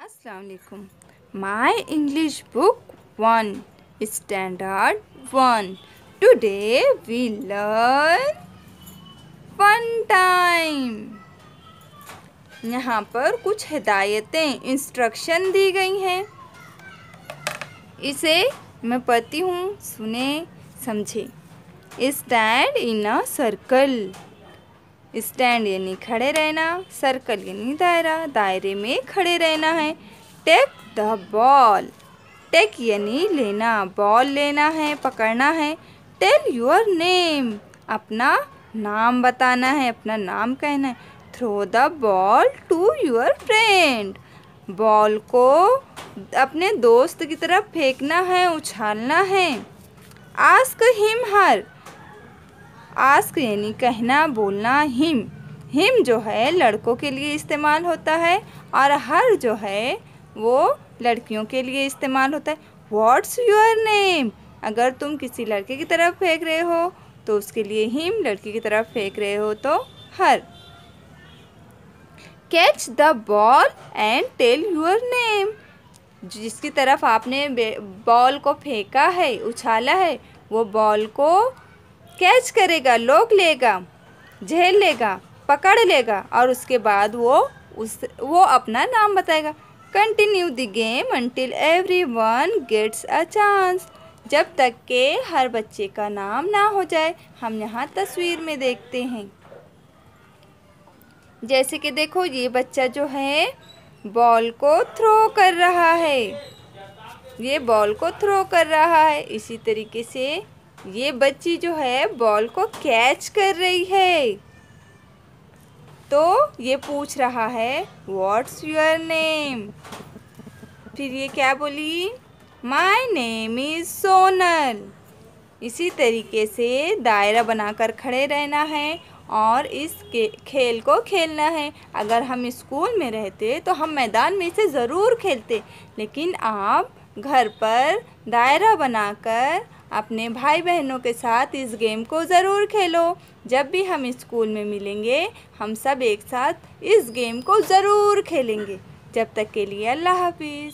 अस्सलाम वालेकुम। My English book 1 standard 1। Today we learn fun time. यहाँ पर कुछ हिदायतें इंस्ट्रक्शन दी गई हैं। इसे मैं पढ़ती हूँ, सुने समझे। Stand in a circle. Stand यानी खड़े रहना, सर्कल यानी दायरा, दायरे में खड़े रहना है। Take the ball. टेक यानी लेना, बॉल लेना है, पकड़ना है। Tell your name. अपना नाम बताना है, अपना नाम कहना है। Throw the ball to your friend. Ball को अपने दोस्त की तरफ फेंकना है, उछालना है। Ask him her. आस्क यानी कहना, बोलना। हिम जो है लड़कों के लिए इस्तेमाल होता है और हर जो है वो लड़कियों के लिए इस्तेमाल होता है। What's your name. अगर तुम किसी लड़के की तरफ फेंक रहे हो तो उसके लिए हिम, लड़की की तरफ फेंक रहे हो तो हर। Catch the ball and tell your name. जिसकी तरफ आपने बॉल को फेंका है, उछाला है, वो बॉल को कैच करेगा, लोग लेगा, झेल लेगा, पकड़ लेगा और उसके बाद वो अपना नाम बताएगा। Continue the game until everyone gets a chance. जब तक के हर बच्चे का नाम ना हो जाए। हम यहाँ तस्वीर में देखते हैं, जैसे कि देखो ये बच्चा जो है बॉल को थ्रो कर रहा है। ये बॉल को थ्रो कर रहा है। इसी तरीके से ये बच्ची जो है बॉल को कैच कर रही है। तो ये पूछ रहा है व्हाट्स योर नेम। फिर ये क्या बोली? My name is Sonal. इसी तरीके से दायरा बनाकर खड़े रहना है और इस खेल को खेलना है। अगर हम स्कूल में रहते तो हम मैदान में इसे ज़रूर खेलते, लेकिन आप घर पर दायरा बनाकर अपने भाई बहनों के साथ इस गेम को ज़रूर खेलो। जब भी हम स्कूल में मिलेंगे हम सब एक साथ इस गेम को ज़रूर खेलेंगे। जब तक के लिए अल्लाह हाफिज़।